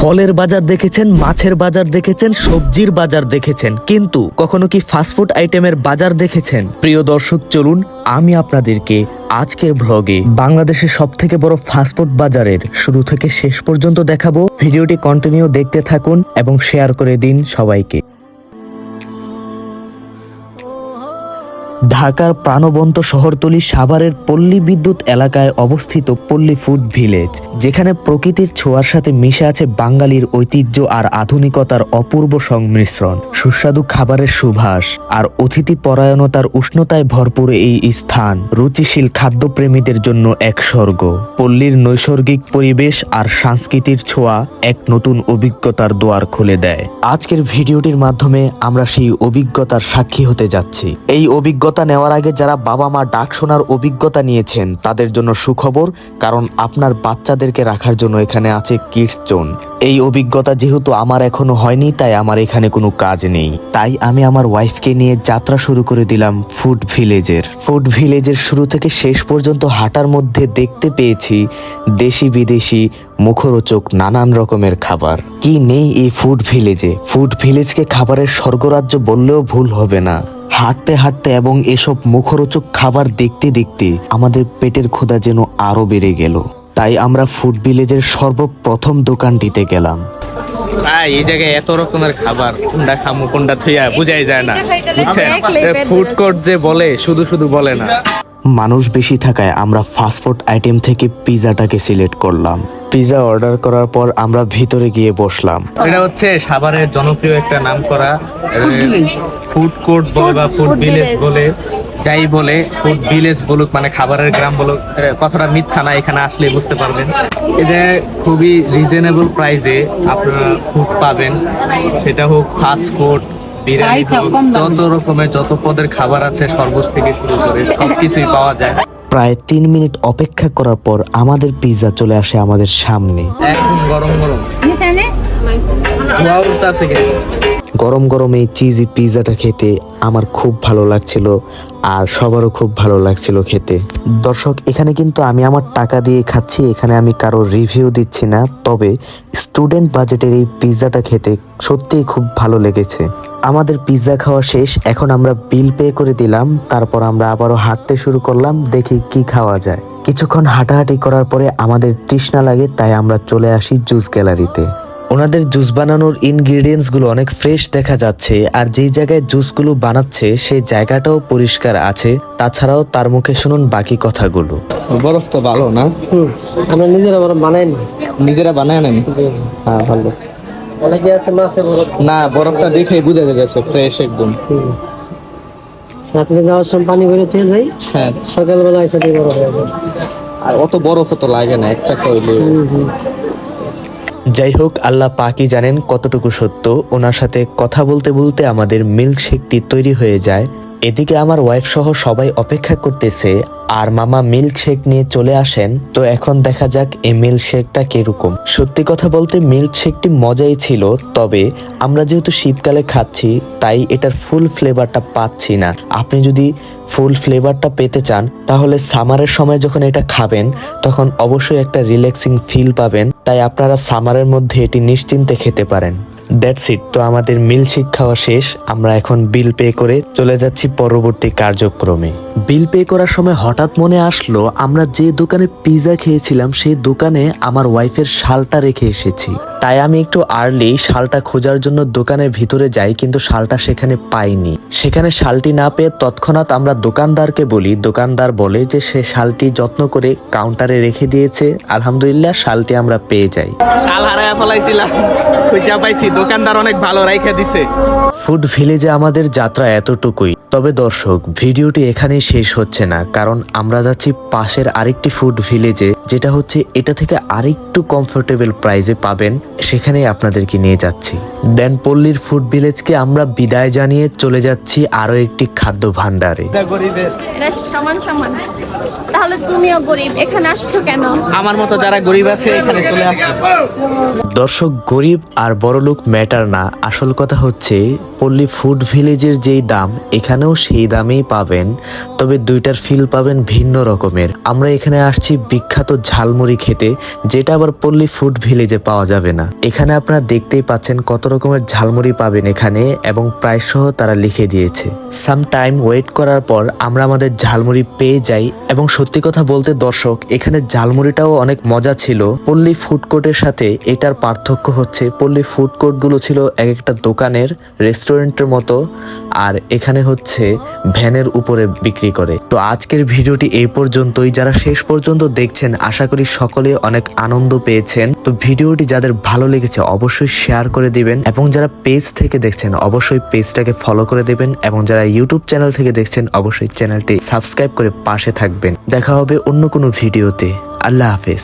ফলের বাজার দেখেছেন, মাছের বাজার দেখেছেন, সবজির বাজার দেখেছেন, কিন্তু কখনো কি ফাস্টফুড আইটেমের বাজার দেখেছেন? প্রিয় দর্শক, চলুন আমি আপনাদেরকে আজকের ব্লগে বাংলাদেশের সবথেকে বড় ফাস্টফুড বাজারের শুরু থেকে শেষ পর্যন্ত দেখাবো। ভিডিওটি কন্টিনিউ দেখতে থাকুন এবং শেয়ার করে দিন সবাইকে। ঢাকার প্রাণবন্ত শহরতলি সাভারের পল্লী বিদ্যুৎ এলাকায় অবস্থিত পল্লী ফুড ভিলেজ, যেখানে প্রকৃতির ছোঁয়ার সাথে মিশে আছে বাঙালির ঐতিহ্য আর আধুনিকতার অপূর্ব সংমিশ্রণ। সুস্বাদু খাবারের সুবাস আর অতিথি পরায়ণতার উষ্ণতায় ভরপুর এই স্থান রুচিশীল খাদ্যপ্রেমীদের জন্য এক স্বর্গ। পল্লীর নৈসর্গিক পরিবেশ আর সংস্কৃতির ছোঁয়া এক নতুন অভিজ্ঞতার দুয়ার খুলে দেয়। আজকের ভিডিওটির মাধ্যমে আমরা সেই অভিজ্ঞতার সাক্ষী হতে যাচ্ছি। এই অভিজ্ঞতা নেওয়ার আগে যারা বাবা মা ডাক শোনার অভিজ্ঞতা নিয়েছেন তাদের জন্য সুখবর, কারণ আপনার বাচ্চাদেরকে রাখার জন্য এখানে আছে কিডস জোন। এই অভিজ্ঞতা যেহেতু আমার এখনো হয়নি, তাই আমার এখানে কোনো কাজ নেই। তাই আমি আমার ওয়াইফকে নিয়ে যাত্রা শুরু করে দিলাম ফুড ভিলেজের শুরু থেকে শেষ পর্যন্ত হাঁটার মধ্যে দেখতে পেয়েছি দেশি বিদেশি মুখরোচক নানান রকমের খাবার। কি নেই এই ফুড ভিলেজকে খাবারের স্বর্গরাজ্য বললেও ভুল হবে না। হাঁটতে হাঁটতে এবং এসব মুখরোচক খাবার দেখতে দেখতে আমাদের পেটের ক্ষুধা যেন আরো বেড়ে গেল। তাই আমরা ফুড ভিলেজের সর্বপ্রথম দোকানটিতে গেলাম। এই জায়গায় এত রকমের খাবার, কোনটা খামু কোনটা থইয়া বুঝাই যায় না, বুঝছেন? ফুড কোর্ট যে বলে শুধু শুধু বলে না। মানুষ বেশি থাকায় আমরা ফাস্টফুড আইটেম থেকে পিজাটাকে সিলেক্ট করলাম। পিজা অর্ডার করার পর আমরা ভিতরে গিয়ে বসলাম। এটা হচ্ছে সাভারের জনপ্রিয় একটা নাম করা ফুড কোর্ট বলে বা ফুড ভিলেজ বলে, যাই বলে ফুড ভিলেজ বলুক মানে খাবারের গ্রাম বলুক, কথাটা মিথ্যা না। এখানে আসলে বুঝতে পারবেন এটা খুবই রিজনেবল প্রাইসে আপনারা ফুড পাবেন, সেটা হোক ফাস্ট ফুড, বিরিয়ানি হোক, যত রকমের যত পদের খাবার আছে সর্বোচ্চ থেকে শুরু করে সবকিছুই পাওয়া যায়। প্রায় 3 মিনিট অপেক্ষা করার পর আমাদের পিজা চলে আসে আমাদের সামনে। একদম গরম গরম আছে। গরম গরম এই চিজি পিজাটা খেতে আমার খুব ভালো লাগছিল, আর সবারও খুব ভালো লাগছিল খেতে। দর্শক, এখানে কিন্তু আমি আমার টাকা দিয়ে খাচ্ছি, এখানে আমি কারো রিভিউ দিচ্ছি না। তবে স্টুডেন্ট বাজেটের এই পিজাটা খেতে সত্যিই খুব ভালো লেগেছে। আমাদের পিৎজা খাওয়া শেষ, এখন আমরা বিল পে করে দিলাম। তারপর আমরা আবারও হাঁটতে শুরু করলাম, দেখি কি খাওয়া যায়। কিছুক্ষণ হাঁটাহাঁটি করার পরে আমাদের তৃষ্ণা লাগে, তাই আমরা চলে আসি জুস গ্যালারিতে। ওনাদের জুস বানানোর ইনগ্রিডিয়েন্টস গুলো অনেক ফ্রেশ দেখা যাচ্ছে, আর যেই জায়গায় জুসগুলো বানাচ্ছে সেই জায়গাটাও পরিষ্কার আছে। তাছাড়াও তার মুখে শুনুন বাকি কথাগুলো। বরফ তো ভালো না? আমরা নিজেরা বানায় নেন? হ্যাঁ, ভালো। অনেকে আছে মাছে বরফ না, বরফটা দেখে বুঝা যাচ্ছে ফ্রেশ একদম। রাত্রে যাওয়ার সময় পানি ভরে থেকে যাই, হ্যাঁ, সকালবেলা এসে দিয়ে বরফ হয়ে যায়। আর অত বরফ তো লাগে না, এক চাকা হইলে। যাই হোক, আল্লাহ পাকই জানেন কতটুকু সত্য। ওনার সাথে কথা বলতে বলতে আমাদের মিল্কশেকটি তৈরি হয়ে যায়। এদিকে আমার ওয়াইফ সহ সবাই অপেক্ষা করতেছে, আর মামা মিল্কশেক নিয়ে চলে আসেন। তো এখন দেখা যাক এই মিল্কশেকটা কিরকম। সত্যি কথা বলতে মিল্কশেকটি মজাই ছিল, তবে আমরা যেহেতু শীতকালে খাচ্ছি তাই এটার ফুল ফ্লেভারটা পাচ্ছি না। আপনি যদি ফুল ফ্লেভারটা পেতে চান তাহলে সামারের সময় যখন এটা খাবেন তখন অবশ্যই একটা রিল্যাক্সিং ফিল পাবেন। তাই আপনারা সামারের মধ্যে এটি নিশ্চিন্তে খেতে পারেন। That's it. তো আমাদের মিল্কশেক খাওয়া শেষ, আমরা এখন বিল পে করে চলে যাচ্ছি পরবর্তী কার্যক্রমে। বিল পে করার সময় হঠাৎ মনে আসলো আমরা যে দোকানে পিজা খেয়েছিলাম সেই দোকানে আমার ওয়াইফের শালটা রেখে এসেছি। তাই আমি একটু আর্লি শালটা খোঁজার জন্য দোকানের ভিতরে যাই, কিন্তু শালটা সেখানে পাইনি। সেখানে শালটি না পেয়ে তৎক্ষণাৎ আমরা দোকানদারকে বলি, দোকানদার বলে যে সে শালটি যত্ন করে কাউন্টারে রেখে দিয়েছে। আলহামদুলিল্লাহ, শালটি আমরা পেয়ে যাই। শাল হারায় ফলাইছিলাম, খুঁজা পাইছি, দোকানদার অনেক ভালো রাইখা দিছে। ফুড ভিলেজে আমাদের যাত্রা এতটুকুই। তবে দর্শক, ভিডিওটি এখানেই শেষ হচ্ছে না, কারণ আমরা যাচ্ছি পাশের আরেকটি ফুড ভিলেজে, যেটা হচ্ছে এটা থেকে আরেকটু কমফোর্টেবল প্রাইসে পাবেন। সেখানেই আপনাদেরকে নিয়ে যাচ্ছি। দেন পল্লীর ফুড ভিলেজকে আমরা বিদায় জানিয়ে চলে যাচ্ছি আরো একটি খাদ্য ভান্ডারে। সমান তাহলে তুমিও গরিব, এখানে আসছো কেন? আমার মতো যারা গরিব আছে এখানে চলে আসবে। দর্শক, গরিব আর বড়লোক ম্যাটার না, আসল কথা হচ্ছে পল্লী ফুড ভিলেজের যেই দাম এখানেও সেই দামেই পাবেন, তবে দুইটার ফিল পাবেন ভিন্ন রকমের। আমরা এখানে আসছি বিখ্যাত ঝালমুড়ি খেতে, যেটা আবার পল্লী ফুড ভিলেজে পাওয়া যাবে না। এখানে আপনারা দেখতেই পাচ্ছেন কত রকমের ঝালমুড়ি পাবেন এখানে, এবং প্রাইস সহ তারা লিখে দিয়েছে। সাম টাইম ওয়েট করার পর আমরা আমাদের ঝালমুড়ি পেয়ে যাই, এবং সত্যি কথা বলতে দর্শক, এখানে ঝালমুড়িটাও অনেক মজা ছিল। পল্লী ফুড কোর্টের সাথে এটার পার্থক্য হচ্ছে পল্লী ফুড কোর্টগুলো ছিল এক একটা দোকানের রেস্টুরেন্টের মতো, আর এখানে হচ্ছে ভ্যানের উপরে বিক্রি করে। তো আজকের ভিডিওটি এই পর্যন্তই। যারা শেষ পর্যন্ত দেখছেন আশা করি সকলে অনেক আনন্দ পেয়েছেন। তো ভিডিওটি যাদের ভালো লেগেছে অবশ্যই শেয়ার করে দিবেন, এবং যারা পেজ থেকে দেখছেন অবশ্যই পেজটাকে ফলো করে দেবেন, এবং যারা ইউটিউব চ্যানেল থেকে দেখছেন অবশ্যই চ্যানেলটি সাবস্ক্রাইব করে পাশে থাকবেন। দেখা হবে অন্য কোনো ভিডিওতে। আল্লাহ হাফেজ।